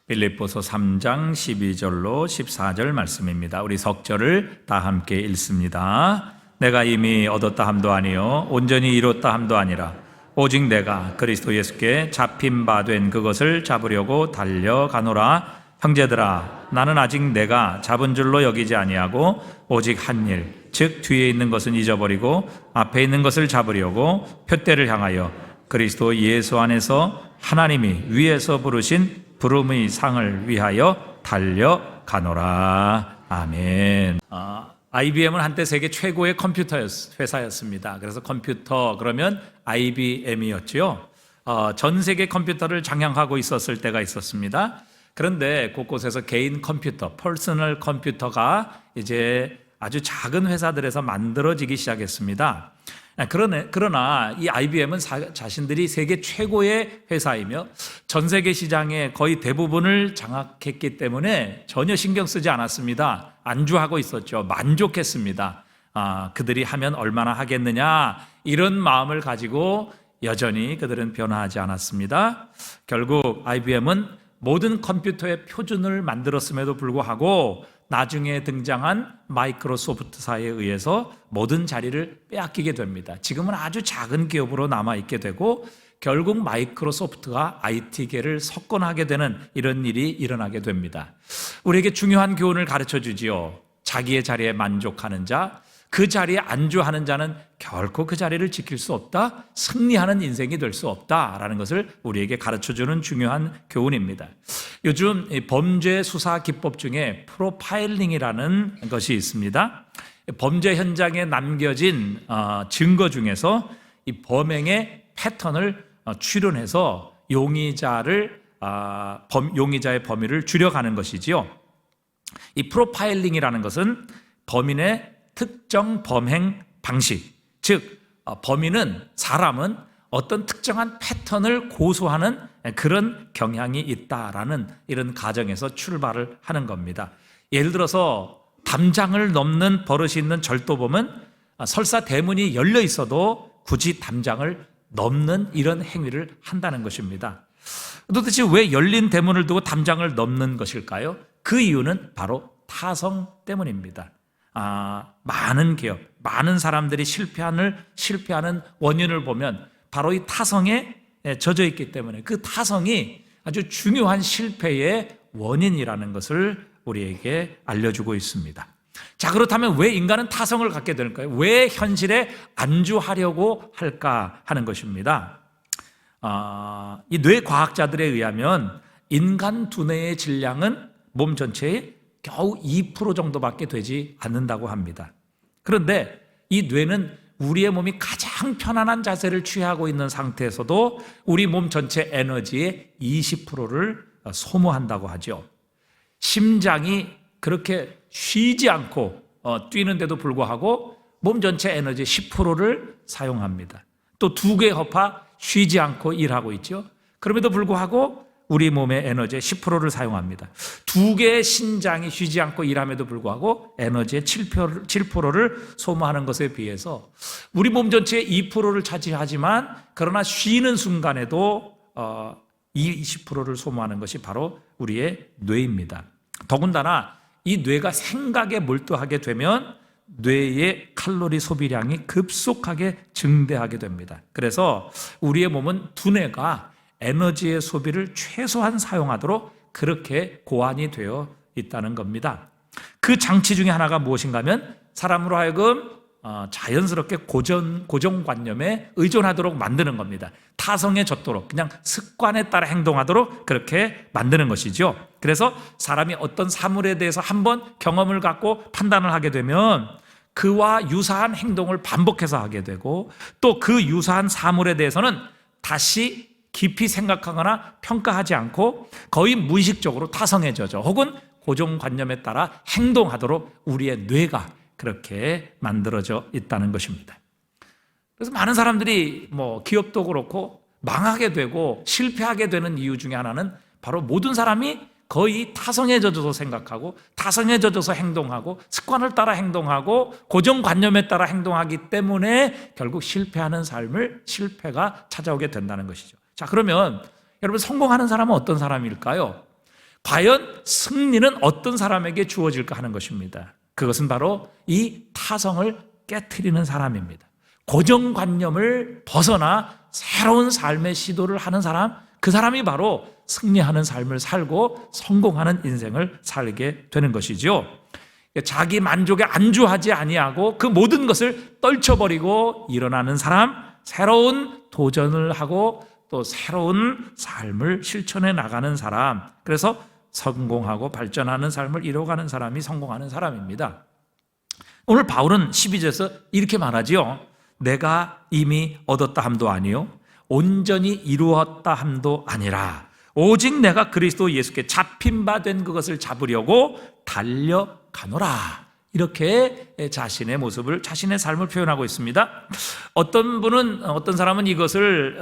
빌립보서 3장 12절로 14절 말씀입니다. 우리 석절을 다 함께 읽습니다. 내가 이미 얻었다 함도 아니요 온전히 이뤘다 함도 아니라 오직 내가 그리스도 예수께 잡힌 바 된 그것을 잡으려고 달려가노라. 형제들아, 나는 아직 내가 잡은 줄로 여기지 아니하고 오직 한 일, 즉 뒤에 있는 것은 잊어버리고 앞에 있는 것을 잡으려고 표대를 향하여 그리스도 예수 안에서 하나님이 위에서 부르신 부름의 상을 위하여 달려가노라. 아멘. IBM은 한때 세계 최고의 컴퓨터 회사였습니다. 그래서 컴퓨터 그러면 IBM이었죠. 전 세계 컴퓨터를 장악하고 있었을 때가 있었습니다. 그런데 곳곳에서 개인 컴퓨터, 퍼스널 컴퓨터가 이제 아주 작은 회사들에서 만들어지기 시작했습니다. 그러나 이 IBM은 자신들이 세계 최고의 회사이며 전 세계 시장의 거의 대부분을 장악했기 때문에 전혀 신경 쓰지 않았습니다. 안주하고 있었죠. 만족했습니다. 그들이 하면 얼마나 하겠느냐, 이런 마음을 가지고 여전히 그들은 변화하지 않았습니다. 결국 IBM은 모든 컴퓨터의 표준을 만들었음에도 불구하고 나중에 등장한 마이크로소프트사에 의해서 모든 자리를 빼앗기게 됩니다. 지금은 아주 작은 기업으로 남아있게 되고 결국 마이크로소프트가 IT계를 석권하게 되는 이런 일이 일어나게 됩니다. 우리에게 중요한 교훈을 가르쳐 주지요. 자기의 자리에 만족하는 자, 그 자리에 안주하는 자는 결코 그 자리를 지킬 수 없다, 승리하는 인생이 될 수 없다라는 것을 우리에게 가르쳐주는 중요한 교훈입니다. 요즘 범죄 수사 기법 중에 프로파일링이라는 것이 있습니다. 범죄 현장에 남겨진 증거 중에서 이 범행의 패턴을 추론해서 용의자의 범위를 줄여가는 것이지요. 이 프로파일링이라는 것은 범인의 특정 범행 방식, 즉 사람은 어떤 특정한 패턴을 고수하는 그런 경향이 있다라는 이런 가정에서 출발을 하는 겁니다. 예를 들어서 담장을 넘는 버릇이 있는 절도범은 설사 대문이 열려 있어도 굳이 담장을 넘는 이런 행위를 한다는 것입니다. 도대체 왜 열린 대문을 두고 담장을 넘는 것일까요? 그 이유는 바로 타성 때문입니다. 많은 기업, 많은 사람들이 실패하는 원인을 보면 바로 이 타성에 젖어 있기 때문에 그 타성이 아주 중요한 실패의 원인이라는 것을 우리에게 알려주고 있습니다. 자, 그렇다면 왜 인간은 타성을 갖게 될까요? 왜 현실에 안주하려고 할까 하는 것입니다. 이 뇌과학자들에 의하면 인간 두뇌의 질량은 몸 전체의 겨우 2% 정도밖에 되지 않는다고 합니다. 그런데 이 뇌는 우리의 몸이 가장 편안한 자세를 취하고 있는 상태에서도 우리 몸 전체 에너지의 20%를 소모한다고 하죠. 심장이 그렇게 쉬지 않고 뛰는데도 불구하고 몸 전체 에너지의 10%를 사용합니다. 또 두 개의 허파 쉬지 않고 일하고 있죠. 그럼에도 불구하고 우리 몸의 에너지의 10%를 사용합니다. 두 개의 신장이 쉬지 않고 일함에도 불구하고 에너지의 7%를 소모하는 것에 비해서 우리 몸 전체의 2%를 차지하지만 그러나 쉬는 순간에도 20%를 소모하는 것이 바로 우리의 뇌입니다. 더군다나 이 뇌가 생각에 몰두하게 되면 뇌의 칼로리 소비량이 급속하게 증대하게 됩니다. 그래서 우리의 몸은 두뇌가 에너지의 소비를 최소한 사용하도록 그렇게 고안이 되어 있다는 겁니다. 그 장치 중에 하나가 무엇인가 하면 사람으로 하여금 자연스럽게 고정관념에 의존하도록 만드는 겁니다. 타성에 젖도록 그냥 습관에 따라 행동하도록 그렇게 만드는 것이죠. 그래서 사람이 어떤 사물에 대해서 한번 경험을 갖고 판단을 하게 되면 그와 유사한 행동을 반복해서 하게 되고 또 그 유사한 사물에 대해서는 다시 깊이 생각하거나 평가하지 않고 거의 무의식적으로 타성에 젖어 혹은 고정관념에 따라 행동하도록 우리의 뇌가 그렇게 만들어져 있다는 것입니다. 그래서 많은 사람들이 기업도 그렇고 망하게 되고 실패하게 되는 이유 중에 하나는 바로 모든 사람이 거의 타성에 젖어서 생각하고 타성에 젖어서 행동하고 습관을 따라 행동하고 고정관념에 따라 행동하기 때문에 결국 실패하는 실패가 찾아오게 된다는 것이죠. 자, 그러면 여러분 성공하는 사람은 어떤 사람일까요? 과연 승리는 어떤 사람에게 주어질까 하는 것입니다. 그것은 바로 이 타성을 깨트리는 사람입니다. 고정관념을 벗어나 새로운 삶의 시도를 하는 사람, 그 사람이 바로 승리하는 삶을 살고 성공하는 인생을 살게 되는 것이죠. 자기 만족에 안주하지 아니하고 그 모든 것을 떨쳐버리고 일어나는 사람, 새로운 도전을 하고 또 새로운 삶을 실천해 나가는 사람, 그래서 성공하고 발전하는 삶을 이뤄가는 사람이 성공하는 사람입니다. 오늘 바울은 12절에서 이렇게 말하지요. 내가 이미 얻었다 함도 아니요 온전히 이루었다 함도 아니라 오직 내가 그리스도 예수께 잡힌 바 된 그것을 잡으려고 달려가노라. 이렇게 자신의 모습을, 자신의 삶을 표현하고 있습니다. 어떤 사람은 이것을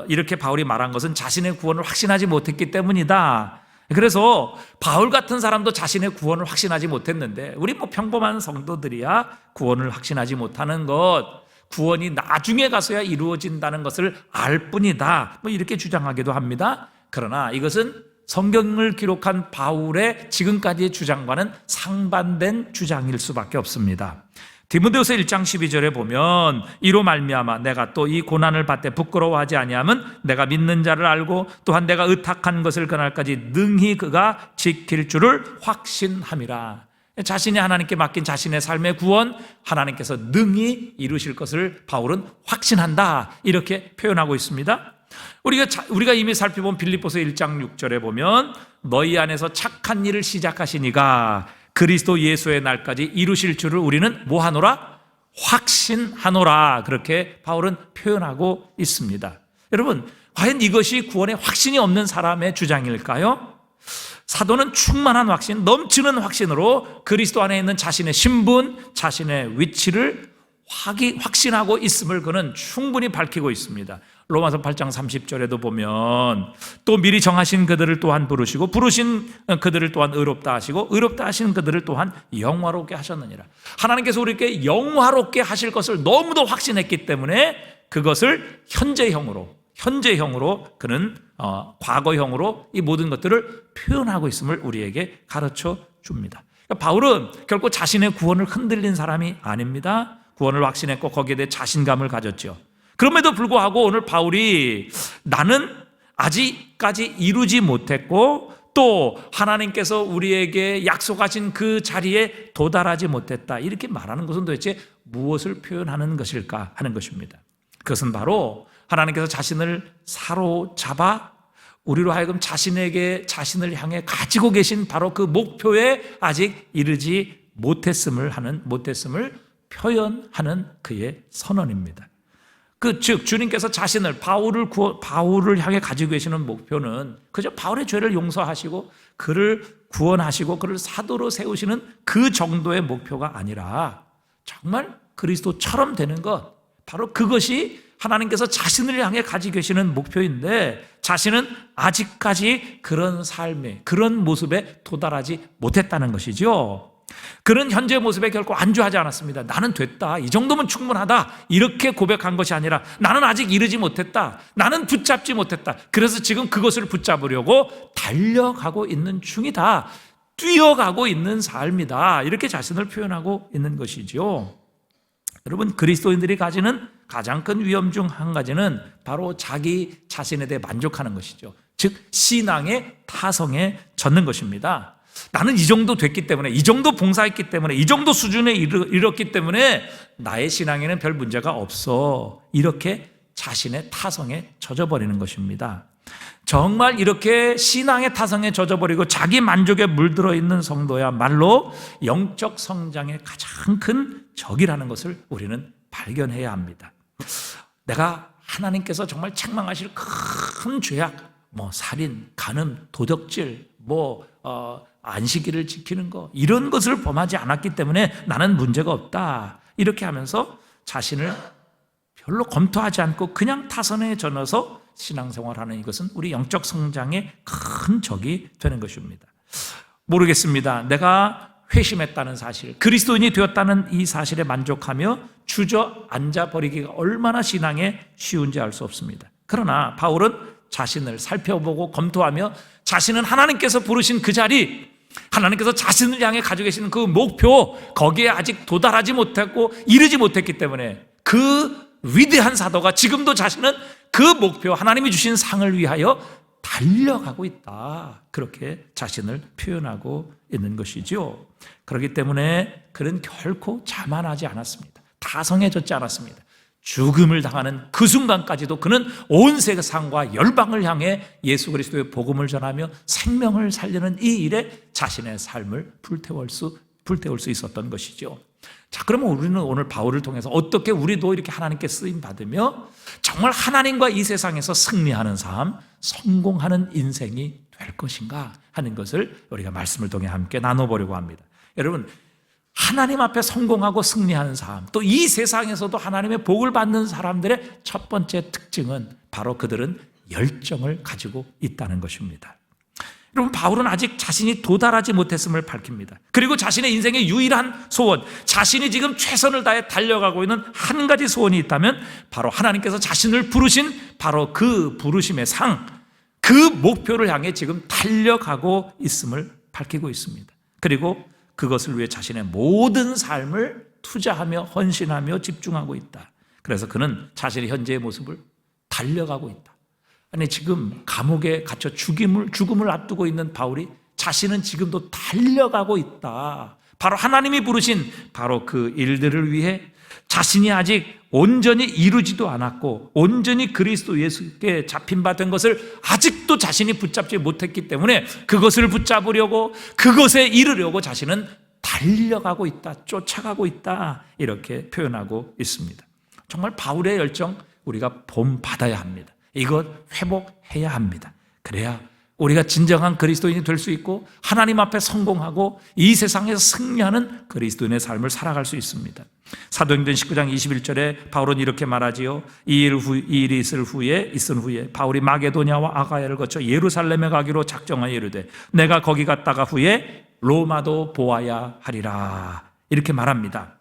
이렇게 바울이 말한 것은 자신의 구원을 확신하지 못했기 때문이다. 그래서 바울 같은 사람도 자신의 구원을 확신하지 못했는데 우리 평범한 성도들이야 구원을 확신하지 못하는 것, 구원이 나중에 가서야 이루어진다는 것을 알 뿐이다, 이렇게 주장하기도 합니다. 그러나 이것은 성경을 기록한 바울의 지금까지의 주장과는 상반된 주장일 수밖에 없습니다. 디모데후서 1장 12절에 보면 이로 말미암아 내가 또 이 고난을 받되 부끄러워하지 아니함은 내가 믿는 자를 알고 또한 내가 의탁한 것을 그날까지 능히 그가 지킬 줄을 확신함이라. 자신이 하나님께 맡긴 자신의 삶의 구원, 하나님께서 능히 이루실 것을 바울은 확신한다, 이렇게 표현하고 있습니다. 우리가 이미 살펴본 빌립보서 1장 6절에 보면 너희 안에서 착한 일을 시작하시니가 그리스도 예수의 날까지 이루실 줄을 우리는 뭐하노라? 확신하노라. 그렇게 바울은 표현하고 있습니다. 여러분, 과연 이것이 구원의 확신이 없는 사람의 주장일까요? 사도는 충만한 확신, 넘치는 확신으로 그리스도 안에 있는 자신의 신분, 자신의 위치를 확신하고 있음을 그는 충분히 밝히고 있습니다. 로마서 8장 30절에도 보면 또 미리 정하신 그들을 또한 부르시고 부르신 그들을 또한 의롭다 하시고 의롭다 하신 그들을 또한 영화롭게 하셨느니라. 하나님께서 우리에게 영화롭게 하실 것을 너무도 확신했기 때문에 그것을 현재형으로 그는 과거형으로 이 모든 것들을 표현하고 있음을 우리에게 가르쳐 줍니다. 그러니까 바울은 결코 자신의 구원을 흔들린 사람이 아닙니다. 구원을 확신했고 거기에 대해 자신감을 가졌죠. 그럼에도 불구하고 오늘 바울이 나는 아직까지 이루지 못했고 또 하나님께서 우리에게 약속하신 그 자리에 도달하지 못했다, 이렇게 말하는 것은 도대체 무엇을 표현하는 것일까 하는 것입니다. 그것은 바로 하나님께서 자신을 사로잡아 우리로 하여금 자신을 향해 가지고 계신 바로 그 목표에 아직 이르지 못했음을 표현하는 그의 선언입니다. 즉 주님께서 자신을 바울을 향해 가지고 계시는 목표는 그저 바울의 죄를 용서하시고 그를 구원하시고 그를 사도로 세우시는 그 정도의 목표가 아니라 정말 그리스도처럼 되는 것, 바로 그것이 하나님께서 자신을 향해 가지고 계시는 목표인데 자신은 아직까지 그런 삶에, 그런 모습에 도달하지 못했다는 것이죠. 그런 현재 모습에 결코 안주하지 않았습니다. 나는 됐다, 이 정도면 충분하다, 이렇게 고백한 것이 아니라 나는 아직 이르지 못했다, 나는 붙잡지 못했다, 그래서 지금 그것을 붙잡으려고 달려가고 있는 중이다, 뛰어가고 있는 삶이다, 이렇게 자신을 표현하고 있는 것이죠. 여러분, 그리스도인들이 가지는 가장 큰 위험 중 한 가지는 바로 자기 자신에 대해 만족하는 것이죠. 즉 신앙의 타성에 젖는 것입니다. 나는 이 정도 됐기 때문에, 이 정도 봉사했기 때문에, 이 정도 수준에 이르렀기 때문에 나의 신앙에는 별 문제가 없어, 이렇게 자신의 타성에 젖어버리는 것입니다. 정말 이렇게 신앙의 타성에 젖어버리고 자기 만족에 물들어 있는 성도야말로 영적 성장의 가장 큰 적이라는 것을 우리는 발견해야 합니다. 내가 하나님께서 정말 책망하실 큰 죄악, 살인, 간음, 도적질, 안식일을 지키는 거, 이런 것을 범하지 않았기 때문에 나는 문제가 없다, 이렇게 하면서 자신을 별로 검토하지 않고 그냥 타선에 젖어서 신앙생활하는 이것은 우리 영적 성장의 큰 적이 되는 것입니다. 모르겠습니다. 내가 회심했다는 사실, 그리스도인이 되었다는 이 사실에 만족하며 주저앉아 버리기가 얼마나 신앙에 쉬운지 알 수 없습니다. 그러나 바울은 자신을 살펴보고 검토하며 자신은 하나님께서 부르신 그 자리, 하나님께서 자신을 향해 가지고 계시는 그 목표, 거기에 아직 도달하지 못했고 이르지 못했기 때문에 그 위대한 사도가 지금도 자신은 그 목표, 하나님이 주신 상을 위하여 달려가고 있다, 그렇게 자신을 표현하고 있는 것이죠. 그렇기 때문에 그는 결코 자만하지 않았습니다. 다성해졌지 않았습니다. 죽음을 당하는 그 순간까지도 그는 온 세상과 열방을 향해 예수 그리스도의 복음을 전하며 생명을 살리는 이 일에 자신의 삶을 불태울 수 있었던 것이죠. 자, 그러면 우리는 오늘 바울을 통해서 어떻게 우리도 이렇게 하나님께 쓰임 받으며 정말 하나님과 이 세상에서 승리하는 삶, 성공하는 인생이 될 것인가 하는 것을 우리가 말씀을 통해 함께 나눠보려고 합니다. 여러분, 하나님 앞에 성공하고 승리하는 삶, 또 이 세상에서도 하나님의 복을 받는 사람들의 첫 번째 특징은 바로 그들은 열정을 가지고 있다는 것입니다. 여러분, 바울은 아직 자신이 도달하지 못했음을 밝힙니다. 그리고 자신의 인생의 유일한 소원, 자신이 지금 최선을 다해 달려가고 있는 한 가지 소원이 있다면 바로 하나님께서 자신을 부르신 바로 그 부르심의 상, 그 목표를 향해 지금 달려가고 있음을 밝히고 있습니다. 그리고 그것을 위해 자신의 모든 삶을 투자하며 헌신하며 집중하고 있다. 그래서 그는 자신의 현재의 모습을 달려가고 있다. 아니, 지금 감옥에 갇혀 죽음을 앞두고 있는 바울이 자신은 지금도 달려가고 있다. 바로 하나님이 부르신 바로 그 일들을 위해 자신이 아직 온전히 이루지도 않았고 온전히 그리스도 예수께 잡힌 바 된 것을 아직도 자신이 붙잡지 못했기 때문에 그것을 붙잡으려고, 그것에 이르려고 자신은 달려가고 있다, 쫓아가고 있다, 이렇게 표현하고 있습니다. 정말 바울의 열정 우리가 본받아야 합니다. 이것 회복해야 합니다. 그래야 우리가 진정한 그리스도인이 될 수 있고 하나님 앞에 성공하고 이 세상에서 승리하는 그리스도인의 삶을 살아갈 수 있습니다. 사도행전 19장 21절에 바울은 이렇게 말하지요. 이 일이 있은 후에 바울이 마게도냐와 아가야를 거쳐 예루살렘에 가기로 작정하여 이르되 내가 거기 갔다가 후에 로마도 보아야 하리라, 이렇게 말합니다.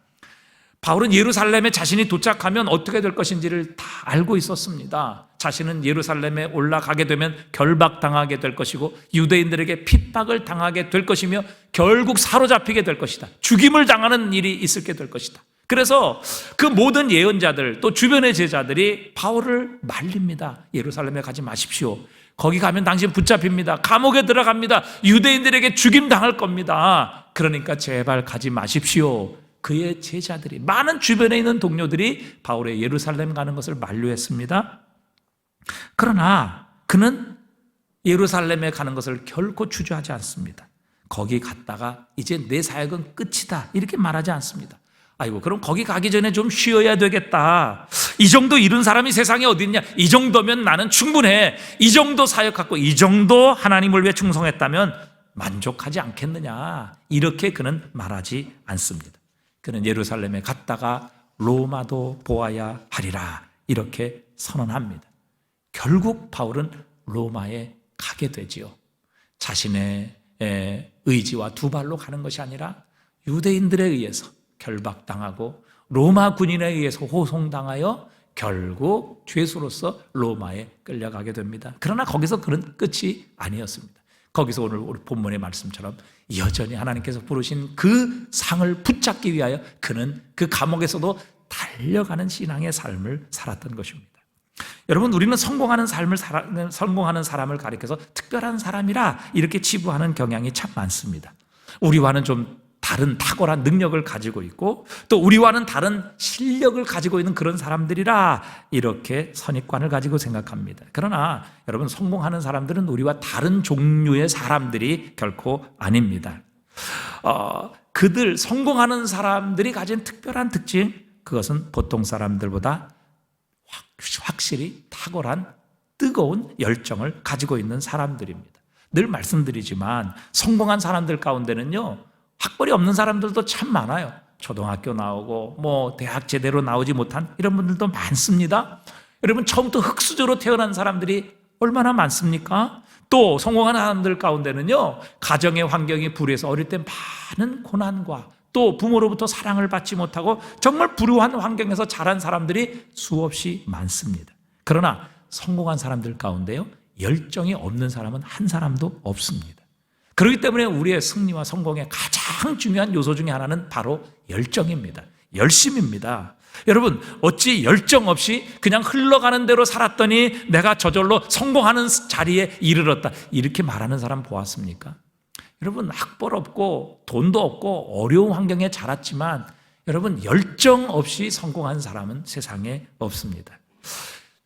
바울은 예루살렘에 자신이 도착하면 어떻게 될 것인지를 다 알고 있었습니다. 자신은 예루살렘에 올라가게 되면 결박당하게 될 것이고 유대인들에게 핍박을 당하게 될 것이며 결국 사로잡히게 될 것이다. 죽임을 당하는 일이 있게 될 것이다. 그래서 그 모든 예언자들 또 주변의 제자들이 바울을 말립니다. 예루살렘에 가지 마십시오. 거기 가면 당신 붙잡힙니다. 감옥에 들어갑니다. 유대인들에게 죽임 당할 겁니다. 그러니까 제발 가지 마십시오. 그의 제자들이, 많은 주변에 있는 동료들이 바울의 예루살렘 가는 것을 만류했습니다. 그러나 그는 예루살렘에 가는 것을 결코 주저하지 않습니다. 거기 갔다가 이제 내 사역은 끝이다, 이렇게 말하지 않습니다. 아이고, 그럼 거기 가기 전에 좀 쉬어야 되겠다. 이 정도 이룬 사람이 세상에 어디 있냐? 이 정도면 나는 충분해. 이 정도 사역하고 이 정도 하나님을 위해 충성했다면 만족하지 않겠느냐? 이렇게 그는 말하지 않습니다. 그는 예루살렘에 갔다가 로마도 보아야 하리라, 이렇게 선언합니다. 결국 바울은 로마에 가게 되지요. 자신의 의지와 두 발로 가는 것이 아니라 유대인들에 의해서 결박당하고 로마 군인에 의해서 호송당하여 결국 죄수로서 로마에 끌려가게 됩니다. 그러나 거기서 그는 끝이 아니었습니다. 거기서 오늘 우리 본문의 말씀처럼 여전히 하나님께서 부르신 그 상을 붙잡기 위하여 그는 그 감옥에서도 달려가는 신앙의 삶을 살았던 것입니다. 여러분, 우리는 성공하는 사람을 가리켜서 특별한 사람이라 이렇게 치부하는 경향이 참 많습니다. 우리와는 좀 다른 탁월한 능력을 가지고 있고 또 우리와는 다른 실력을 가지고 있는 그런 사람들이라 이렇게 선입관을 가지고 생각합니다. 그러나 여러분, 성공하는 사람들은 우리와 다른 종류의 사람들이 결코 아닙니다. 그들, 성공하는 사람들이 가진 특별한 특징, 그것은 보통 사람들보다 확실히 탁월한 뜨거운 열정을 가지고 있는 사람들입니다. 늘 말씀드리지만 성공한 사람들 가운데는요, 학벌이 없는 사람들도 참 많아요. 초등학교 나오고 대학 제대로 나오지 못한 이런 분들도 많습니다. 여러분, 처음부터 흙수저로 태어난 사람들이 얼마나 많습니까? 또 성공한 사람들 가운데는요, 가정의 환경이 불의해서 어릴 때 많은 고난과 또 부모로부터 사랑을 받지 못하고 정말 불우한 환경에서 자란 사람들이 수없이 많습니다. 그러나 성공한 사람들 가운데요, 열정이 없는 사람은 한 사람도 없습니다. 그렇기 때문에 우리의 승리와 성공의 가장 중요한 요소 중에 하나는 바로 열정입니다. 열심입니다. 여러분, 어찌 열정 없이 그냥 흘러가는 대로 살았더니 내가 저절로 성공하는 자리에 이르렀다, 이렇게 말하는 사람 보았습니까? 여러분, 학벌 없고 돈도 없고 어려운 환경에 자랐지만 여러분, 열정 없이 성공한 사람은 세상에 없습니다.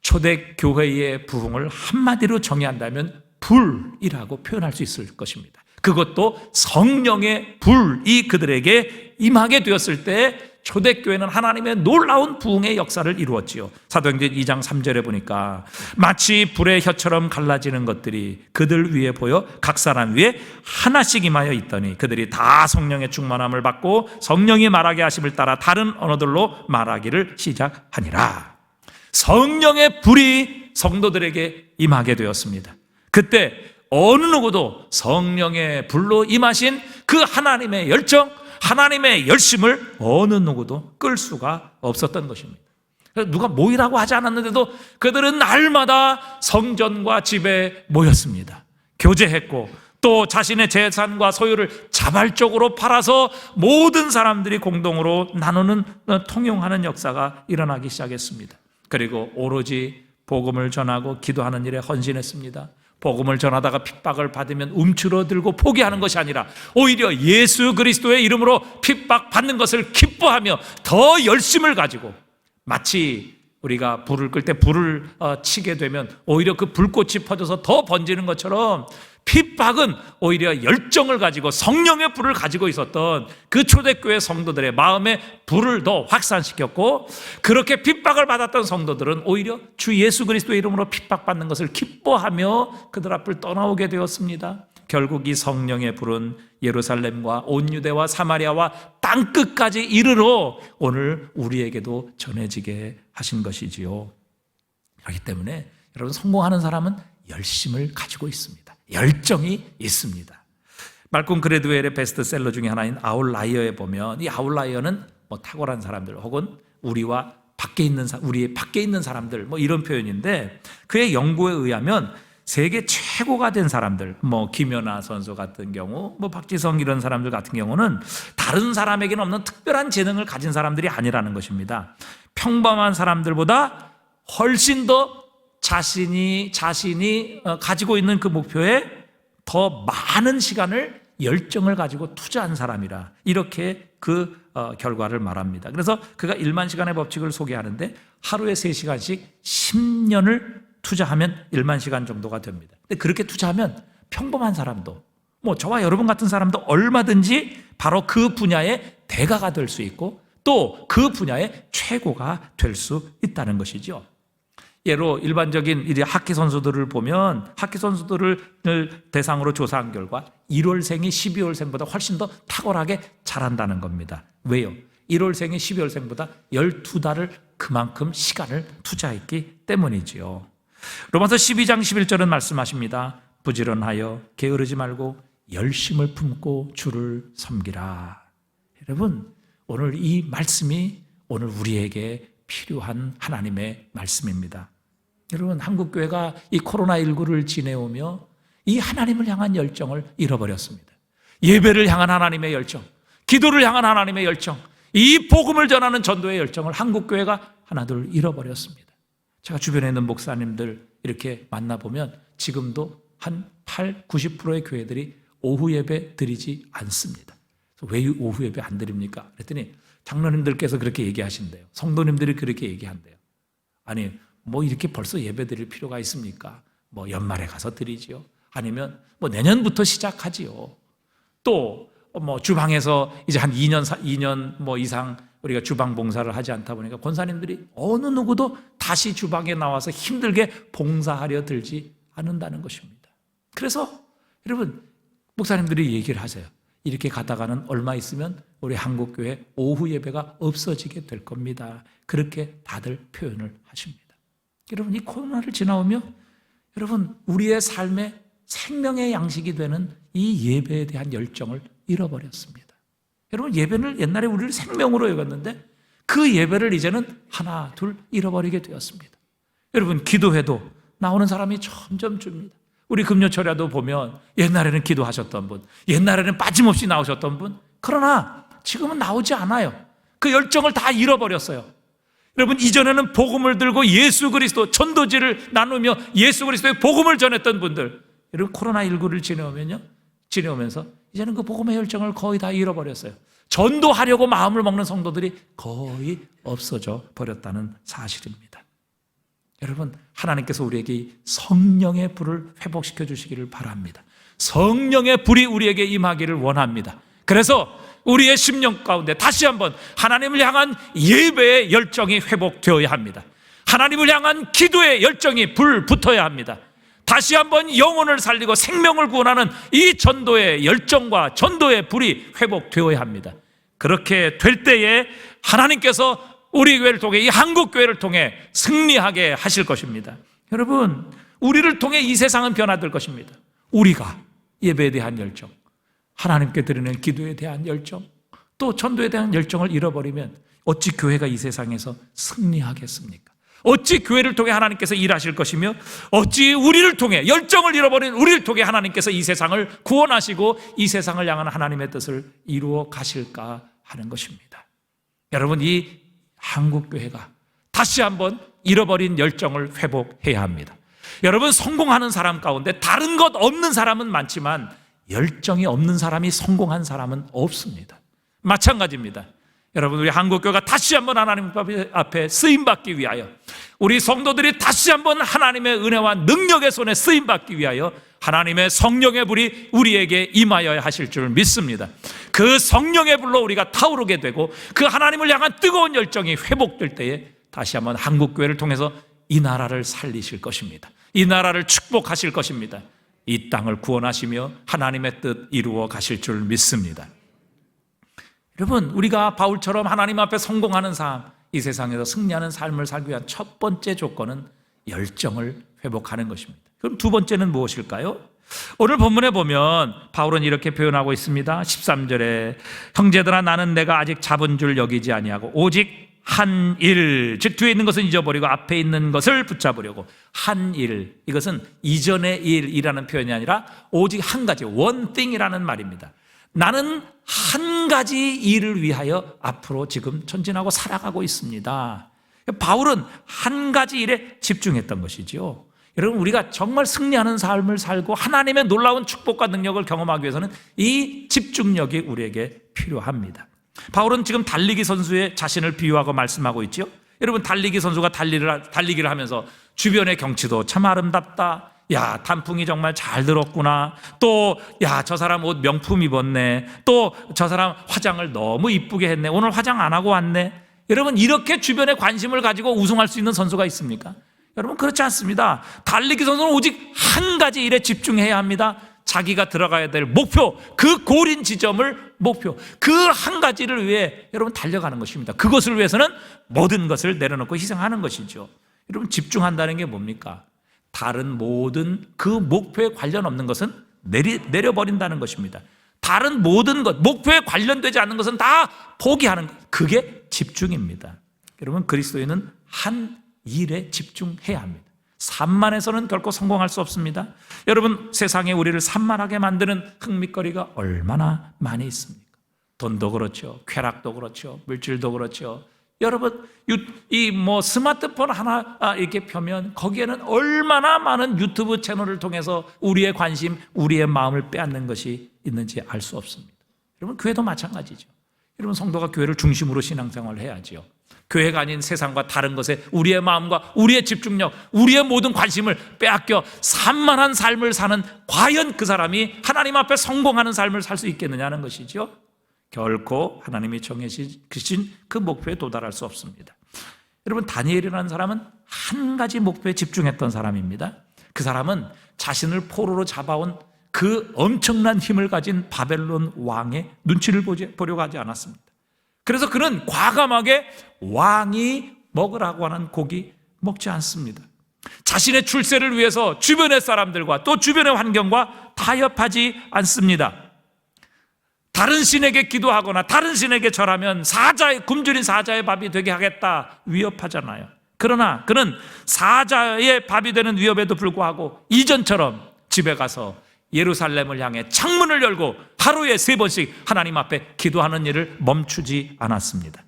초대교회의 부흥을 한마디로 정의한다면 불이라고 표현할 수 있을 것입니다. 그것도 성령의 불이 그들에게 임하게 되었을 때 초대교회는 하나님의 놀라운 부흥의 역사를 이루었지요. 사도행전 2장 3절에 보니까 마치 불의 혀처럼 갈라지는 것들이 그들 위에 보여 각 사람 위에 하나씩 임하여 있더니 그들이 다 성령의 충만함을 받고 성령이 말하게 하심을 따라 다른 언어들로 말하기를 시작하니라. 성령의 불이 성도들에게 임하게 되었습니다. 그때 어느 누구도 성령의 불로 임하신 그 하나님의 열정, 하나님의 열심을 어느 누구도 끌 수가 없었던 것입니다. 누가 모이라고 하지 않았는데도 그들은 날마다 성전과 집에 모였습니다. 교제했고 또 자신의 재산과 소유를 자발적으로 팔아서 모든 사람들이 공동으로 나누는, 통용하는 역사가 일어나기 시작했습니다. 그리고 오로지 복음을 전하고 기도하는 일에 헌신했습니다. 복음을 전하다가 핍박을 받으면 움츠러들고 포기하는 것이 아니라 오히려 예수 그리스도의 이름으로 핍박받는 것을 기뻐하며 더 열심을 가지고, 마치 우리가 불을 끌 때 불을 치게 되면 오히려 그 불꽃이 퍼져서 더 번지는 것처럼 핍박은 오히려 열정을 가지고 성령의 불을 가지고 있었던 그 초대교회 성도들의 마음에 불을 더 확산시켰고, 그렇게 핍박을 받았던 성도들은 오히려 주 예수 그리스도의 이름으로 핍박받는 것을 기뻐하며 그들 앞을 떠나오게 되었습니다. 결국 이 성령의 불은 예루살렘과 온 유대와 사마리아와 땅끝까지 이르러 오늘 우리에게도 전해지게 하신 것이지요. 그렇기 때문에 여러분, 성공하는 사람은 열심을 가지고 있습니다. 열정이 있습니다. 말콤 그레드웰의 베스트셀러 중에 하나인 아웃라이어에 보면 이 아웃라이어는 탁월한 사람들 혹은 우리와 밖에 있는 우리 밖에 있는 사람들 이런 표현인데, 그의 연구에 의하면 세계 최고가 된 사람들, 김연아 선수 같은 경우, 박지성 이런 사람들 같은 경우는 다른 사람에게는 없는 특별한 재능을 가진 사람들이 아니라는 것입니다. 평범한 사람들보다 훨씬 더 자신이 가지고 있는 그 목표에 더 많은 시간을, 열정을 가지고 투자한 사람이라, 이렇게 그 결과를 말합니다. 그래서 그가 1만 시간의 법칙을 소개하는데 하루에 3시간씩 10년을 투자하면 1만 시간 정도가 됩니다. 근데 그렇게 투자하면 평범한 사람도, 저와 여러분 같은 사람도 얼마든지 바로 그 분야의 대가가 될 수 있고 또 그 분야의 최고가 될 수 있다는 것이죠. 예로 일반적인 이제 하키 선수들을 보면, 하키 선수들을 대상으로 조사한 결과 1월생이 12월생보다 훨씬 더 탁월하게 잘한다는 겁니다. 왜요? 1월생이 12월생보다 12달을 그만큼 시간을 투자했기 때문이지요. 로마서 12장 11절은 말씀하십니다. 부지런하여 게으르지 말고 열심을 품고 주를 섬기라. 여러분, 오늘 이 말씀이 오늘 우리에게 필요한 하나님의 말씀입니다. 여러분, 한국교회가 이 코로나19를 지내오며 이 하나님을 향한 열정을 잃어버렸습니다. 예배를 향한 하나님의 열정, 기도를 향한 하나님의 열정, 이 복음을 전하는 전도의 열정을 한국교회가 하나둘 잃어버렸습니다. 제가 주변에 있는 목사님들 이렇게 만나보면 지금도 한 80~90%의 교회들이 오후 예배 드리지 않습니다. 왜 오후 예배 안 드립니까? 그랬더니 장로님들께서 그렇게 얘기하신대요. 성도님들이 그렇게 얘기한대요. 아니, 이렇게 벌써 예배 드릴 필요가 있습니까? 연말에 가서 드리지요. 아니면 내년부터 시작하지요. 또 주방에서 이제 한 2년 이상 우리가 주방 봉사를 하지 않다 보니까 권사님들이 어느 누구도 다시 주방에 나와서 힘들게 봉사하려 들지 않는다는 것입니다. 그래서 여러분, 목사님들이 얘기를 하세요. 이렇게 가다가는 얼마 있으면 우리 한국교회 오후 예배가 없어지게 될 겁니다. 그렇게 다들 표현을 하십니다. 여러분, 이 코로나를 지나오며 여러분, 우리의 삶의 생명의 양식이 되는 이 예배에 대한 열정을 잃어버렸습니다. 여러분, 예배는 옛날에 우리를 생명으로 여겼는데 그 예배를 이제는 하나 둘 잃어버리게 되었습니다. 여러분, 기도해도 나오는 사람이 점점 줍니다. 우리 금요철야도 보면 옛날에는 기도하셨던 분, 옛날에는 빠짐없이 나오셨던 분, 그러나 지금은 나오지 않아요. 그 열정을 다 잃어버렸어요. 여러분, 이전에는 복음을 들고 예수 그리스도 전도지를 나누며 예수 그리스도의 복음을 전했던 분들, 여러분 코로나19를 지내오면서 이제는 그 복음의 열정을 거의 다 잃어버렸어요. 전도하려고 마음을 먹는 성도들이 거의 없어져 버렸다는 사실입니다. 여러분, 하나님께서 우리에게 성령의 불을 회복시켜 주시기를 바랍니다. 성령의 불이 우리에게 임하기를 원합니다. 그래서 우리의 심령 가운데 다시 한번 하나님을 향한 예배의 열정이 회복되어야 합니다. 하나님을 향한 기도의 열정이 불붙어야 합니다. 다시 한번 영혼을 살리고 생명을 구원하는 이 전도의 열정과 전도의 불이 회복되어야 합니다. 그렇게 될 때에 하나님께서 우리 교회를 통해, 이 한국 교회를 통해 승리하게 하실 것입니다. 여러분, 우리를 통해 이 세상은 변화될 것입니다. 우리가 예배에 대한 열정, 하나님께 드리는 기도에 대한 열정, 또 전도에 대한 열정을 잃어버리면 어찌 교회가 이 세상에서 승리하겠습니까? 어찌 교회를 통해 하나님께서 일하실 것이며, 어찌 우리를 통해, 열정을 잃어버린 우리를 통해 하나님께서 이 세상을 구원하시고 이 세상을 향한 하나님의 뜻을 이루어 가실까 하는 것입니다. 여러분, 이 한국교회가 다시 한번 잃어버린 열정을 회복해야 합니다. 여러분, 성공하는 사람 가운데 다른 것 없는 사람은 많지만 열정이 없는 사람이 성공한 사람은 없습니다. 마찬가지입니다. 여러분, 우리 한국교회가 다시 한번 하나님 앞에 쓰임받기 위하여, 우리 성도들이 다시 한번 하나님의 은혜와 능력의 손에 쓰임받기 위하여 하나님의 성령의 불이 우리에게 임하여야 하실 줄 믿습니다. 그 성령의 불로 우리가 타오르게 되고 그 하나님을 향한 뜨거운 열정이 회복될 때에 다시 한번 한국교회를 통해서 이 나라를 살리실 것입니다. 이 나라를 축복하실 것입니다. 이 땅을 구원하시며 하나님의 뜻 이루어 가실 줄 믿습니다. 여러분, 우리가 바울처럼 하나님 앞에 성공하는 삶, 이 세상에서 승리하는 삶을 살기 위한 첫 번째 조건은 열정을 회복하는 것입니다. 그럼 두 번째는 무엇일까요? 오늘 본문에 보면 바울은 이렇게 표현하고 있습니다. 13절에 형제들아, 나는 내가 아직 잡은 줄 여기지 아니하고 오직 한 일, 즉 뒤에 있는 것은 잊어버리고 앞에 있는 것을 붙잡으려고. 한 일, 이것은 이전의 일이라는 표현이 아니라 오직 한 가지, one thing이라는 말입니다. 나는 한 가지 일을 위하여 앞으로 지금 전진하고 살아가고 있습니다. 바울은 한 가지 일에 집중했던 것이죠. 여러분, 우리가 정말 승리하는 삶을 살고 하나님의 놀라운 축복과 능력을 경험하기 위해서는 이 집중력이 우리에게 필요합니다. 바울은 지금 달리기 선수의 자신을 비유하고 말씀하고 있죠. 여러분, 달리기 선수가 달리기를 하면서 주변의 경치도 참 아름답다, 야, 단풍이 정말 잘 들었구나, 또 야, 저 사람 옷 명품 입었네, 또 저 사람 화장을 너무 이쁘게 했네, 오늘 화장 안 하고 왔네. 여러분, 이렇게 주변에 관심을 가지고 우승할 수 있는 선수가 있습니까? 여러분, 그렇지 않습니다. 달리기 선수는 오직 한 가지 일에 집중해야 합니다. 자기가 들어가야 될 목표, 그 골인 지점을 목표, 그 한 가지를 위해 여러분 달려가는 것입니다. 그것을 위해서는 모든 것을 내려놓고 희생하는 것이죠. 여러분, 집중한다는 게 뭡니까? 다른 모든 그 목표에 관련 없는 것은 내려버린다는 것입니다. 다른 모든 것, 목표에 관련되지 않는 것은 다 포기하는 것, 그게 집중입니다. 여러분, 그리스도인은 한 일에 집중해야 합니다. 산만해서는 결코 성공할 수 없습니다. 여러분, 세상에 우리를 산만하게 만드는 흥미거리가 얼마나 많이 있습니까? 돈도 그렇죠, 쾌락도 그렇죠, 물질도 그렇죠. 여러분, 이 스마트폰 하나 이렇게 펴면 거기에는 얼마나 많은 유튜브 채널을 통해서 우리의 관심, 우리의 마음을 빼앗는 것이 있는지 알 수 없습니다. 여러분, 교회도 마찬가지죠. 여러분, 성도가 교회를 중심으로 신앙생활을 해야죠. 교회가 아닌 세상과 다른 것에 우리의 마음과 우리의 집중력, 우리의 모든 관심을 빼앗겨 산만한 삶을 사는, 과연 그 사람이 하나님 앞에 성공하는 삶을 살 수 있겠느냐는 것이죠. 결코 하나님이 정해주신 그 목표에 도달할 수 없습니다. 여러분, 다니엘이라는 사람은 한 가지 목표에 집중했던 사람입니다. 그 사람은 자신을 포로로 잡아온 그 엄청난 힘을 가진 바벨론 왕의 눈치를 보려고 하지 않았습니다. 그래서 그는 과감하게 왕이 먹으라고 하는 고기 먹지 않습니다. 자신의 출세를 위해서 주변의 사람들과 또 주변의 환경과 타협하지 않습니다. 다른 신에게 기도하거나 다른 신에게 절하면 굶주린 사자의 밥이 되게 하겠다, 위협하잖아요. 그러나 그는 사자의 밥이 되는 위협에도 불구하고 이전처럼 집에 가서 예루살렘을 향해 창문을 열고 하루에 3번씩 하나님 앞에 기도하는 일을 멈추지 않았습니다.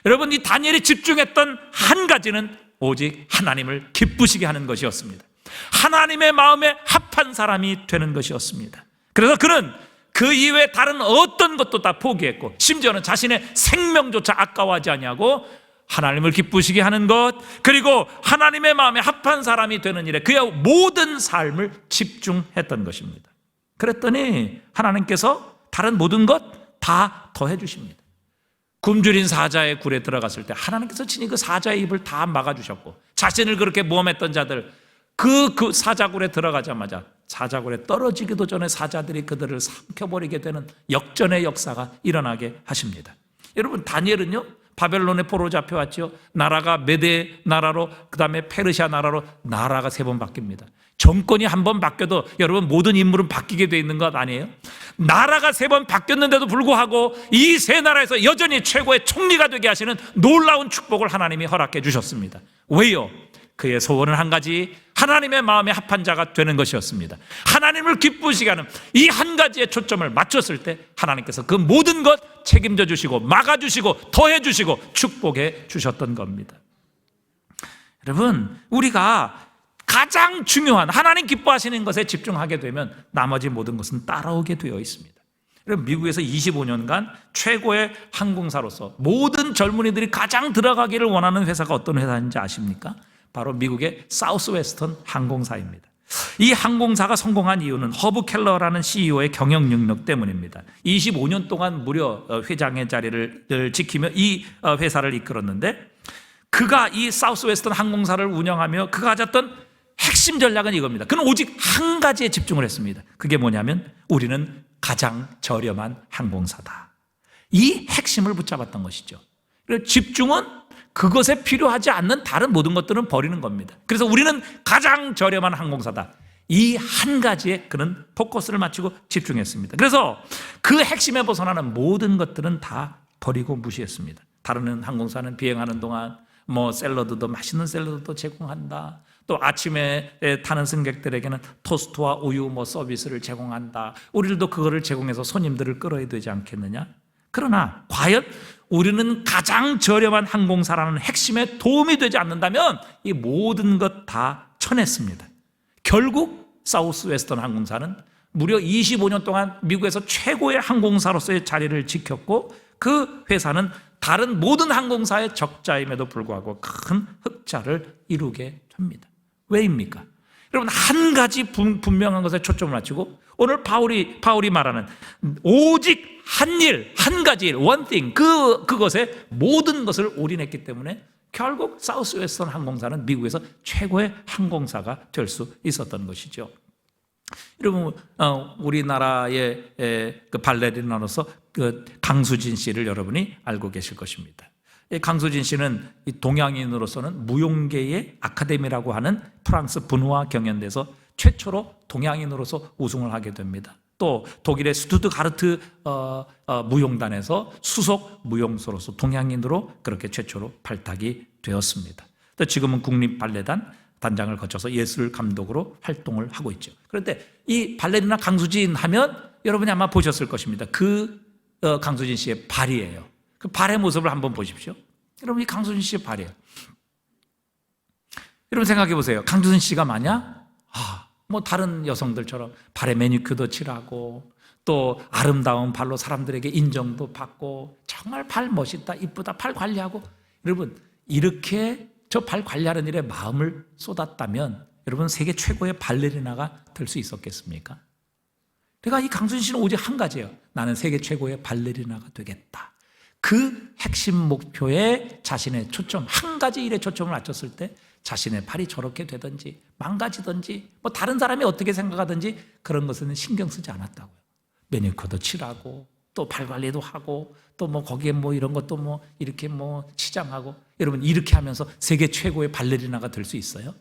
여러분, 이 다니엘이 집중했던 한 가지는 오직 하나님을 기쁘시게 하는 것이었습니다. 하나님의 마음에 합한 사람이 되는 것이었습니다. 그래서 그는 그 이외에 다른 어떤 것도 다 포기했고, 심지어는 자신의 생명조차 아까워하지 아니하고 하나님을 기쁘시게 하는 것, 그리고 하나님의 마음에 합한 사람이 되는 일에 그의 모든 삶을 집중했던 것입니다. 그랬더니 하나님께서 다른 모든 것 다 더해 주십니다. 굶주린 사자의 굴에 들어갔을 때 하나님께서 친히 그 사자의 입을 다 막아주셨고, 자신을 그렇게 모험했던 자들 그 사자굴에 들어가자마자 사자굴에 떨어지기도 전에 사자들이 그들을 삼켜버리게 되는 역전의 역사가 일어나게 하십니다. 여러분, 다니엘은요, 바벨론에 포로 잡혀왔죠. 나라가 메대 나라로, 그 다음에 페르시아 나라로 나라가 3번 바뀝니다. 정권이 한 번 바뀌어도 여러분, 모든 인물은 바뀌게 돼 있는 것 아니에요? 나라가 3번 바뀌었는데도 불구하고 이 3나라에서 여전히 최고의 총리가 되게 하시는 놀라운 축복을 하나님이 허락해 주셨습니다. 왜요? 그의 소원은 한 가지, 하나님의 마음에 합한 자가 되는 것이었습니다. 하나님을 기쁘시게 하는 이 한 가지에 초점을 맞췄을 때 하나님께서 그 모든 것 책임져 주시고 막아주시고 더해 주시고 축복해 주셨던 겁니다. 여러분, 우리가 가장 중요한 하나님 기뻐하시는 것에 집중하게 되면 나머지 모든 것은 따라오게 되어 있습니다. 여러분, 미국에서 25년간 최고의 항공사로서 모든 젊은이들이 가장 들어가기를 원하는 회사가 어떤 회사인지 아십니까? 바로 미국의 사우스웨스턴 항공사입니다. 이 항공사가 성공한 이유는 허브 켈러라는 CEO의 경영 능력 때문입니다. 25년 동안 무려 회장의 자리를 지키며 이 회사를 이끌었는데, 그가 이 사우스웨스턴 항공사를 운영하며 그가 가졌던 핵심 전략은 이겁니다. 그는 오직 한 가지에 집중을 했습니다. 그게 뭐냐면, 우리는 가장 저렴한 항공사다. 이 핵심을 붙잡았던 것이죠. 그래서 집중은 그것에 필요하지 않는 다른 모든 것들은 버리는 겁니다. 그래서 우리는 가장 저렴한 항공사다. 이 한 가지에 그는 포커스를 맞추고 집중했습니다. 그래서 그 핵심에 벗어나는 모든 것들은 다 버리고 무시했습니다. 다른 항공사는 비행하는 동안 샐러드도, 맛있는 샐러드도 제공한다. 또 아침에 타는 승객들에게는 토스트와 우유 서비스를 제공한다. 우리들도 그거를 제공해서 손님들을 끌어야 되지 않겠느냐? 그러나 과연 우리는 가장 저렴한 항공사라는 핵심에 도움이 되지 않는다면 이 모든 것 다 쳐냈습니다. 결국 사우스웨스턴 항공사는 무려 25년 동안 미국에서 최고의 항공사로서의 자리를 지켰고, 그 회사는 다른 모든 항공사의 적자임에도 불구하고 큰 흑자를 이루게 됩니다. 왜입니까? 여러분, 한 가지 분명한 것에 초점을 맞추고, 오늘 바울이 말하는 오직 한 일, 한 가지 일, one thing, 그것에 모든 것을 올인했기 때문에 결국 사우스웨스턴 항공사는 미국에서 최고의 항공사가 될 수 있었던 것이죠. 여러분, 우리나라의 그 발레리나로서 그 강수진 씨를 여러분이 알고 계실 것입니다. 강수진 씨는 동양인으로서는 무용계의 아카데미라고 하는 프랑스 분우와 경연대에서 최초로 동양인으로서 우승을 하게 됩니다. 또 독일의 스투트가르트 무용단에서 수석 무용소로서 동양인으로 그렇게 최초로 발탁이 되었습니다. 또 지금은 국립발레단 단장을 거쳐서 예술 감독으로 활동을 하고 있죠. 그런데 이 발레리나 강수진 하면 여러분이 아마 보셨을 것입니다. 그 강수진 씨의 발이에요. 그 발의 모습을 한번 보십시오. 여러분, 이 강수진 씨의 발이에요. 여러분 생각해 보세요. 강수진 씨가 만약 다른 여성들처럼 발에 매니큐어도 칠하고 또 아름다운 발로 사람들에게 인정도 받고 정말 발 멋있다, 이쁘다, 팔 관리하고, 여러분 이렇게 저 발 관리하는 일에 마음을 쏟았다면 여러분 세계 최고의 발레리나가 될 수 있었겠습니까? 그러니까 이 강수진 씨는 오직 한 가지예요. 나는 세계 최고의 발레리나가 되겠다. 그 핵심 목표에 자신의 초점, 한 가지 일에 초점을 맞췄을 때 자신의 팔이 저렇게 되든지 망가지든지 다른 사람이 어떻게 생각하든지 그런 것은 신경 쓰지 않았다고요. 매니큐어도 칠하고 또 발 관리도 하고 또 거기에 이런 것도 이렇게 치장하고, 여러분 이렇게 하면서 세계 최고의 발레리나가 될 수 있어요?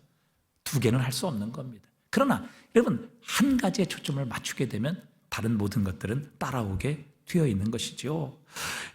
2개는 할 수 없는 겁니다. 그러나 여러분 한 가지에 초점을 맞추게 되면 다른 모든 것들은 따라오게 되어 있는 것이죠.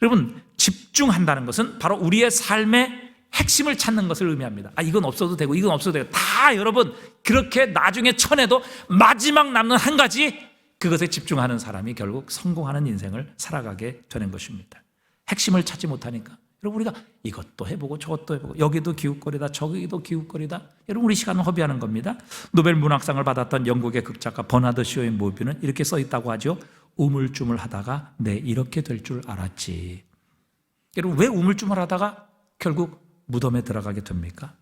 여러분 집중한다는 것은 바로 우리의 삶의 핵심을 찾는 것을 의미합니다. 이건 없어도 되고 이건 없어도 되고 다 여러분 그렇게 나중에 쳐내도 마지막 남는 한 가지, 그것에 집중하는 사람이 결국 성공하는 인생을 살아가게 되는 것입니다. 핵심을 찾지 못하니까 여러분 우리가 이것도 해보고 저것도 해보고 여기도 기웃거리다 저기도 기웃거리다, 여러분 우리 시간을 허비하는 겁니다. 노벨 문학상을 받았던 영국의 극작가 버나드 쇼의 뮤비는 이렇게 써 있다고 하죠. 우물쭈물하다가 내 이렇게 될 줄 알았지. 여러분 왜 우물쭈물하다가 결국 무덤에 들어가게 됩니까?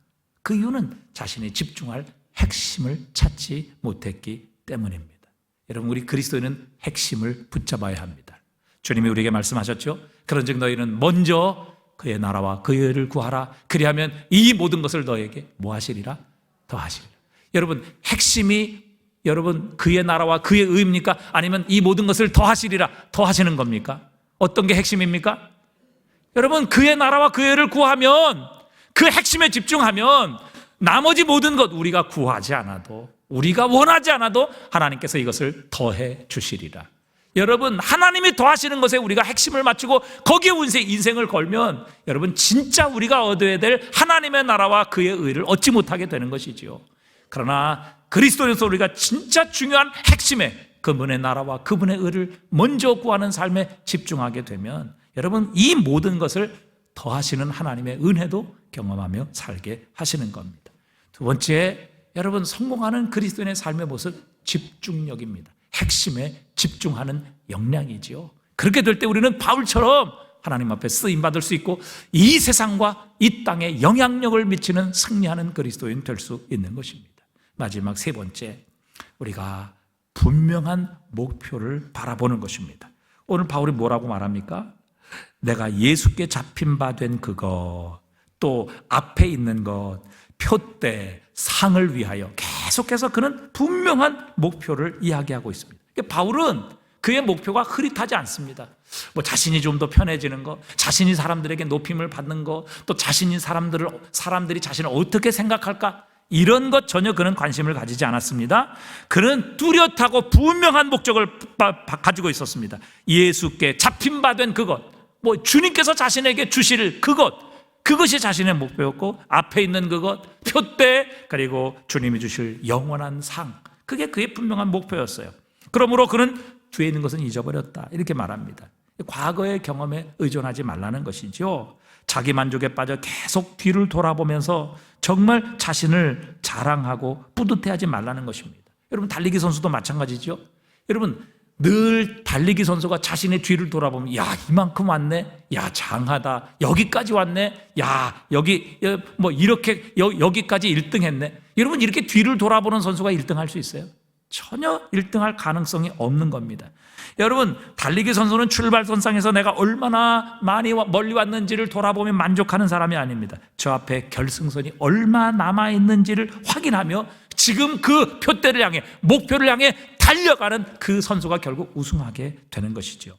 그 이유는 자신이 집중할 핵심을 찾지 못했기 때문입니다. 여러분 우리 그리스도인은 핵심을 붙잡아야 합니다. 주님이 우리에게 말씀하셨죠. 그런즉 너희는 먼저 그의 나라와 그의 의를 구하라. 그리하면 이 모든 것을 너에게 뭐 하시리라? 더하시리라. 여러분 핵심이 여러분 그의 나라와 그의 의입니까? 아니면 이 모든 것을 더하시리라, 더하시는 겁니까? 어떤 게 핵심입니까? 여러분 그의 나라와 그의 의를 구하면, 그 핵심에 집중하면 나머지 모든 것 우리가 구하지 않아도, 우리가 원하지 않아도 하나님께서 이것을 더해 주시리라. 여러분 하나님이 더하시는 것에 우리가 핵심을 맞추고 거기에 인생을 걸면 여러분 진짜 우리가 얻어야 될 하나님의 나라와 그의 의를 얻지 못하게 되는 것이지요. 그러나 그리스도인으로서 우리가 진짜 중요한 핵심에 그분의 나라와 그분의 의를 먼저 구하는 삶에 집중하게 되면 여러분 이 모든 것을 더하시는 하나님의 은혜도 경험하며 살게 하시는 겁니다. 두 번째, 여러분 성공하는 그리스도인의 삶의 모습, 집중력입니다. 핵심에 집중하는 역량이지요. 그렇게 될 때 우리는 바울처럼 하나님 앞에 쓰임받을 수 있고 이 세상과 이 땅에 영향력을 미치는 승리하는 그리스도인 될 수 있는 것입니다. 마지막 세 번째, 우리가 분명한 목표를 바라보는 것입니다. 오늘 바울이 뭐라고 말합니까? 내가 예수께 잡힌 바 된 그것, 또 앞에 있는 것, 표대, 상을 위하여 계속해서 그는 분명한 목표를 이야기하고 있습니다. 바울은 그의 목표가 흐릿하지 않습니다. 뭐 자신이 좀 더 편해지는 것, 자신이 사람들에게 높임을 받는 것, 또 사람들이 자신을 어떻게 생각할까, 이런 것 전혀 그는 관심을 가지지 않았습니다. 그는 뚜렷하고 분명한 목적을 가지고 있었습니다. 예수께 잡힌 바 된 그것, 뭐 주님께서 자신에게 주실 그것이 자신의 목표였고, 앞에 있는 그것, 표대, 그리고 주님이 주실 영원한 상, 그게 그의 분명한 목표였어요. 그러므로 그는 뒤에 있는 것은 잊어버렸다, 이렇게 말합니다. 과거의 경험에 의존하지 말라는 것이죠. 자기 만족에 빠져 계속 뒤를 돌아보면서 정말 자신을 자랑하고 뿌듯해하지 말라는 것입니다. 여러분 달리기 선수도 마찬가지죠. 여러분 늘 달리기 선수가 자신의 뒤를 돌아보면 야 이만큼 왔네, 야 장하다, 여기까지 왔네, 야 여기 뭐 이렇게 여기까지 1등 했네. 여러분 이렇게 뒤를 돌아보는 선수가 1등 할 수 있어요? 전혀 1등할 가능성이 없는 겁니다. 여러분 달리기 선수는 출발선상에서 내가 얼마나 멀리 왔는지를 돌아보며 만족하는 사람이 아닙니다. 저 앞에 결승선이 얼마 남아있는지를 확인하며 지금 그 표대를 향해, 목표를 향해 달려가는 그 선수가 결국 우승하게 되는 것이죠.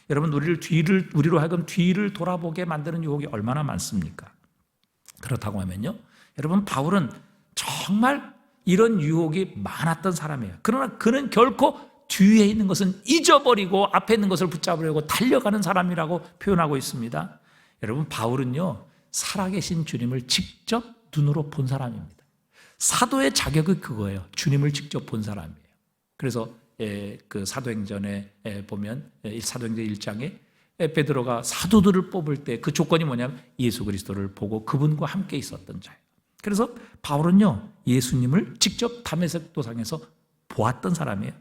여러분 우리로 하여금 뒤를 돌아보게 만드는 유혹이 얼마나 많습니까? 그렇다고 하면요, 여러분 바울은 정말 이런 유혹이 많았던 사람이에요. 그러나 그는 결코 뒤에 있는 것은 잊어버리고 앞에 있는 것을 붙잡으려고 달려가는 사람이라고 표현하고 있습니다. 여러분 바울은요 살아계신 주님을 직접 눈으로 본 사람입니다. 사도의 자격이 그거예요. 주님을 직접 본 사람이에요. 그래서 그 사도행전에 보면 사도행전 1장에 베드로가 사도들을 뽑을 때 그 조건이 뭐냐면 예수 그리스도를 보고 그분과 함께 있었던 자예요. 그래서 바울은요 예수님을 직접 다메섹 도상에서 보았던 사람이에요.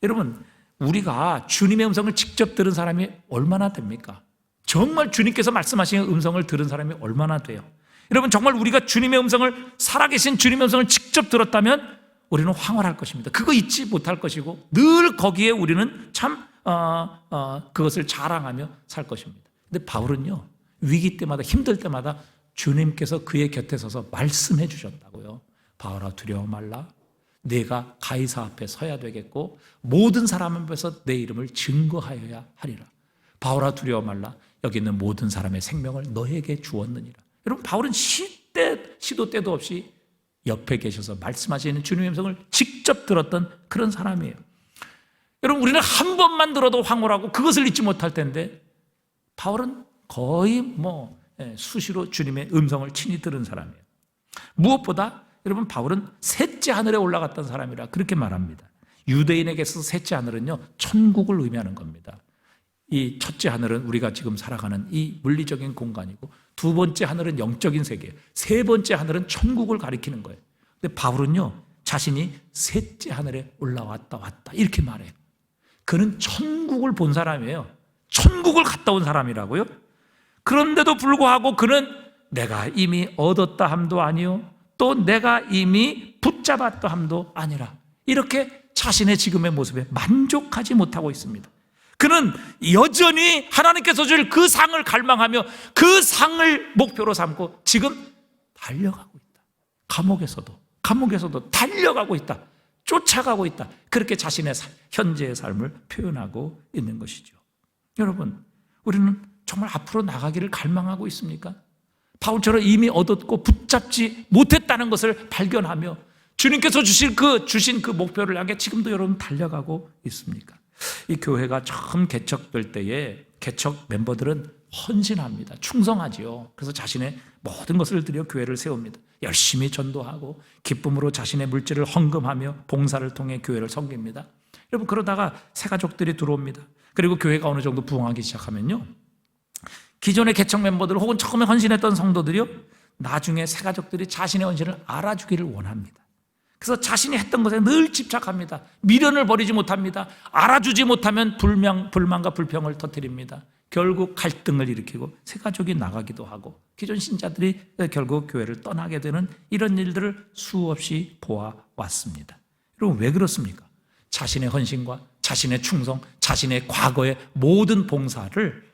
여러분 우리가 주님의 음성을 직접 들은 사람이 얼마나 됩니까? 정말 주님께서 말씀하시는 음성을 들은 사람이 얼마나 돼요? 여러분 정말 우리가 주님의 음성을, 살아계신 주님의 음성을 직접 들었다면 우리는 황홀할 것입니다. 그거 잊지 못할 것이고 늘 거기에 우리는 참 그것을 자랑하며 살 것입니다. 근데 바울은요 위기 때마다, 힘들 때마다 주님께서 그의 곁에 서서 말씀해 주셨다고요. 바울아 두려워 말라, 내가 가이사 앞에 서야 되겠고 모든 사람 앞에서 내 이름을 증거하여야 하리라. 바울아 두려워 말라, 여기 있는 모든 사람의 생명을 너에게 주었느니라. 여러분 바울은 시도 때도 없이 옆에 계셔서 말씀하시는 주님의 음성을 직접 들었던 그런 사람이에요. 여러분 우리는 한 번만 들어도 황홀하고 그것을 잊지 못할 텐데 바울은 거의 수시로 주님의 음성을 친히 들은 사람이에요. 무엇보다 여러분, 바울은 셋째 하늘에 올라갔던 사람이라 그렇게 말합니다. 유대인에게서 셋째 하늘은요, 천국을 의미하는 겁니다. 이 첫째 하늘은 우리가 지금 살아가는 이 물리적인 공간이고, 두 번째 하늘은 영적인 세계예요. 세 번째 하늘은 천국을 가리키는 거예요. 근데 바울은요, 자신이 셋째 하늘에 올라왔다 이렇게 말해요. 그는 천국을 본 사람이에요. 천국을 갔다 온 사람이라고요. 그런데도 불구하고 그는 내가 이미 얻었다 함도 아니요, 또 내가 이미 붙잡았다 함도 아니라, 이렇게 자신의 지금의 모습에 만족하지 못하고 있습니다. 그는 여전히 하나님께서 줄 그 상을 갈망하며 그 상을 목표로 삼고 지금 달려가고 있다. 감옥에서도 달려가고 있다. 쫓아가고 있다. 그렇게 자신의 현재의 삶을 표현하고 있는 것이죠. 여러분, 우리는 정말 앞으로 나가기를 갈망하고 있습니까? 바울처럼 이미 얻었고 붙잡지 못했다는 것을 발견하며 주님께서 주신 그 목표를 향해 지금도 여러분 달려가고 있습니까? 이 교회가 처음 개척될 때에 개척 멤버들은 헌신합니다. 충성하지요. 그래서 자신의 모든 것을 들여 교회를 세웁니다. 열심히 전도하고 기쁨으로 자신의 물질을 헌금하며 봉사를 통해 교회를 섬깁니다. 여러분, 그러다가 새 가족들이 들어옵니다. 그리고 교회가 어느 정도 부흥하기 시작하면요, 기존의 개척 멤버들 혹은 처음에 헌신했던 성도들이요, 나중에 새 가족들이 자신의 헌신을 알아주기를 원합니다. 그래서 자신이 했던 것에 늘 집착합니다. 미련을 버리지 못합니다. 알아주지 못하면 불만과 불평을 터뜨립니다. 결국 갈등을 일으키고 새 가족이 나가기도 하고 기존 신자들이 결국 교회를 떠나게 되는 이런 일들을 수없이 보아왔습니다. 여러분, 왜 그렇습니까? 자신의 헌신과 자신의 충성, 자신의 과거의 모든 봉사를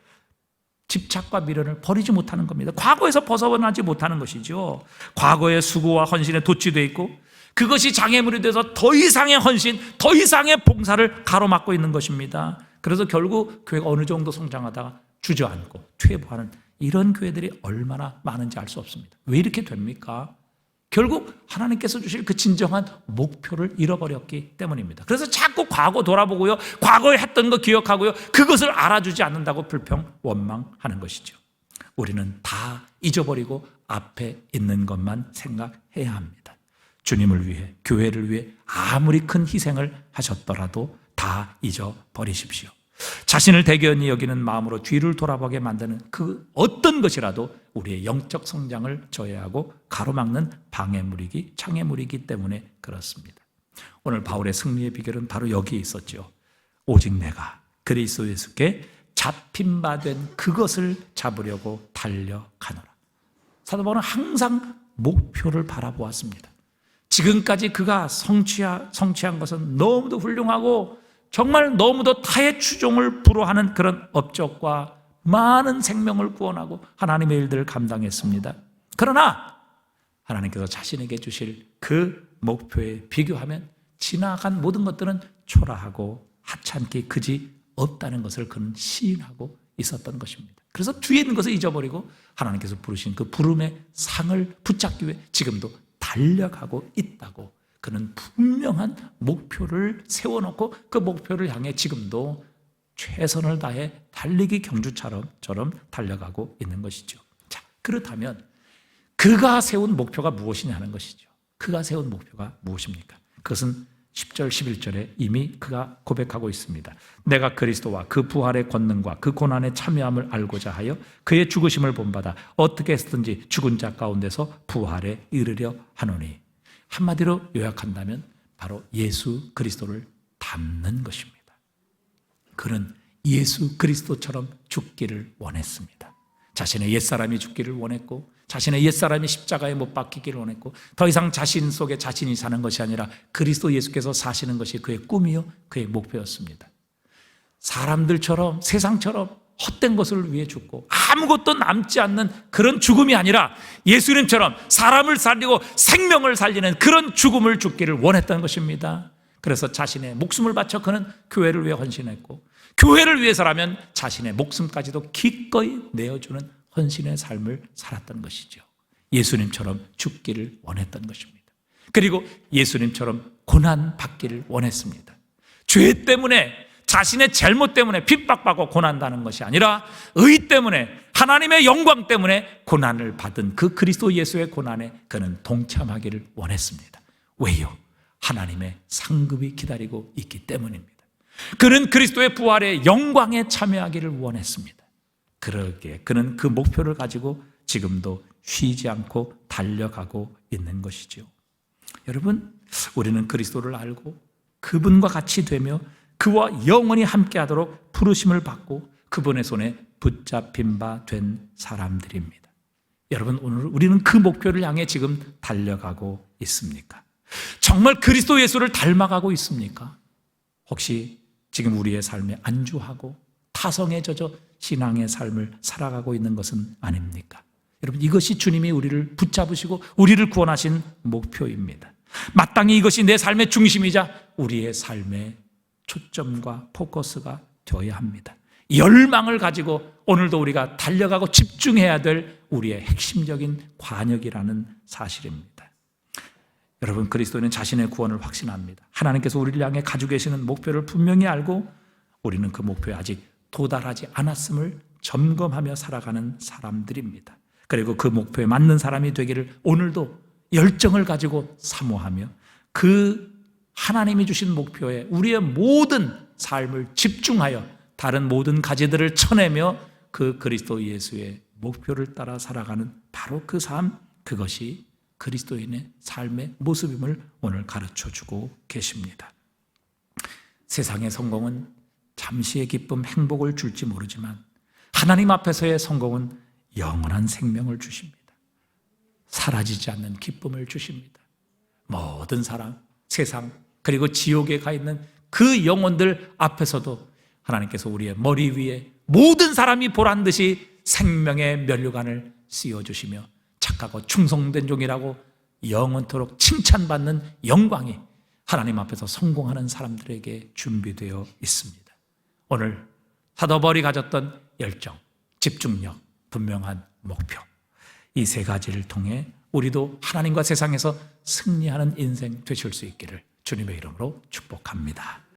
집착과 미련을 버리지 못하는 겁니다. 과거에서 벗어나지 못하는 것이죠. 과거의 수고와 헌신에 도취되어 있고 그것이 장애물이 돼서 더 이상의 헌신, 더 이상의 봉사를 가로막고 있는 것입니다. 그래서 결국 교회가 어느 정도 성장하다가 주저앉고 퇴보하는 이런 교회들이 얼마나 많은지 알 수 없습니다. 왜 이렇게 됩니까? 결국 하나님께서 주실 그 진정한 목표를 잃어버렸기 때문입니다. 그래서 자꾸 과거 돌아보고요, 과거에 했던 거 기억하고요, 그것을 알아주지 않는다고 불평, 원망하는 것이죠. 우리는 다 잊어버리고 앞에 있는 것만 생각해야 합니다. 주님을 위해, 교회를 위해 아무리 큰 희생을 하셨더라도 다 잊어버리십시오. 자신을 대견히 여기는 마음으로 뒤를 돌아보게 만드는 그 어떤 것이라도 우리의 영적 성장을 저해하고 가로막는 방해물이기, 장애물이기 때문에 그렇습니다. 오늘 바울의 승리의 비결은 바로 여기에 있었죠. 오직 내가 그리스도 예수께 잡힌 바 된 그것을 잡으려고 달려가노라. 사도 바울은 항상 목표를 바라보았습니다. 지금까지 그가 성취한 것은 너무도 훌륭하고 정말 너무도 타의 추종을 불허하는 그런 업적과 많은 생명을 구원하고 하나님의 일들을 감당했습니다. 그러나 하나님께서 자신에게 주실 그 목표에 비교하면 지나간 모든 것들은 초라하고 하찮기 그지 없다는 것을 그는 시인하고 있었던 것입니다. 그래서 뒤에 있는 것을 잊어버리고 하나님께서 부르신 그 부름의 상을 붙잡기 위해 지금도 달려가고 있다고, 그는 분명한 목표를 세워놓고 그 목표를 향해 지금도 최선을 다해 달리기 경주처럼 달려가고 있는 것이죠. 자, 그렇다면 그가 세운 목표가 무엇이냐는 것이죠. 그가 세운 목표가 무엇입니까? 그것은 10절, 11절에 이미 그가 고백하고 있습니다. 내가 그리스도와 그 부활의 권능과 그 고난에 참여함을 알고자 하여 그의 죽으심을 본받아 어떻게 해서든지 죽은 자 가운데서 부활에 이르려 하노니. 한마디로 요약한다면 바로 예수 그리스도를 닮는 것입니다. 그는 예수 그리스도처럼 죽기를 원했습니다. 자신의 옛사람이 죽기를 원했고 자신의 옛사람이 십자가에 못 박히기를 원했고 더 이상 자신 속에 자신이 사는 것이 아니라 그리스도 예수께서 사시는 것이 그의 꿈이요 그의 목표였습니다. 사람들처럼 세상처럼 헛된 것을 위해 죽고 아무것도 남지 않는 그런 죽음이 아니라 예수님처럼 사람을 살리고 생명을 살리는 그런 죽음을 죽기를 원했던 것입니다. 그래서 자신의 목숨을 바쳐 그는 교회를 위해 헌신했고 교회를 위해서라면 자신의 목숨까지도 기꺼이 내어주는 헌신의 삶을 살았던 것이죠. 예수님처럼 죽기를 원했던 것입니다. 그리고 예수님처럼 고난받기를 원했습니다. 죄 때문에, 자신의 잘못 때문에 핍박받고 고난다는 것이 아니라 의 때문에 하나님의 영광 때문에 고난을 받은 그 그리스도 예수의 고난에 그는 동참하기를 원했습니다. 왜요? 하나님의 상급이 기다리고 있기 때문입니다. 그는 그리스도의 부활의 영광에 참여하기를 원했습니다. 그러기에 그는 그 목표를 가지고 지금도 쉬지 않고 달려가고 있는 것이죠. 여러분, 우리는 그리스도를 알고 그분과 같이 되며 그와 영원히 함께하도록 부르심을 받고 그분의 손에 붙잡힌 바 된 사람들입니다. 여러분, 오늘 우리는 그 목표를 향해 지금 달려가고 있습니까? 정말 그리스도 예수를 닮아가고 있습니까? 혹시 지금 우리의 삶에 안주하고 타성에 젖어 신앙의 삶을 살아가고 있는 것은 아닙니까? 여러분, 이것이 주님이 우리를 붙잡으시고 우리를 구원하신 목표입니다. 마땅히 이것이 내 삶의 중심이자 우리의 삶의 초점과 포커스가 되어야 합니다. 열망을 가지고 오늘도 우리가 달려가고 집중해야 될 우리의 핵심적인 관역이라는 사실입니다. 여러분, 그리스도인은 자신의 구원을 확신합니다. 하나님께서 우리를 향해 가지고 계시는 목표를 분명히 알고 우리는 그 목표에 아직 도달하지 않았음을 점검하며 살아가는 사람들입니다. 그리고 그 목표에 맞는 사람이 되기를 오늘도 열정을 가지고 사모하며 그 하나님이 주신 목표에 우리의 모든 삶을 집중하여 다른 모든 가지들을 쳐내며 그 그리스도 예수의 목표를 따라 살아가는 바로 그 삶, 그것이 그리스도인의 삶의 모습임을 오늘 가르쳐주고 계십니다. 세상의 성공은 잠시의 기쁨, 행복을 줄지 모르지만 하나님 앞에서의 성공은 영원한 생명을 주십니다. 사라지지 않는 기쁨을 주십니다. 모든 사람, 세상, 그리고 지옥에 가 있는 그 영혼들 앞에서도 하나님께서 우리의 머리 위에 모든 사람이 보란 듯이 생명의 면류관을 씌워주시며 착하고 충성된 종이라고 영원토록 칭찬받는 영광이 하나님 앞에서 성공하는 사람들에게 준비되어 있습니다. 오늘 사도 바울이 가졌던 열정, 집중력, 분명한 목표, 이 세 가지를 통해 우리도 하나님과 세상에서 승리하는 인생 되실 수 있기를 주님의 이름으로 축복합니다.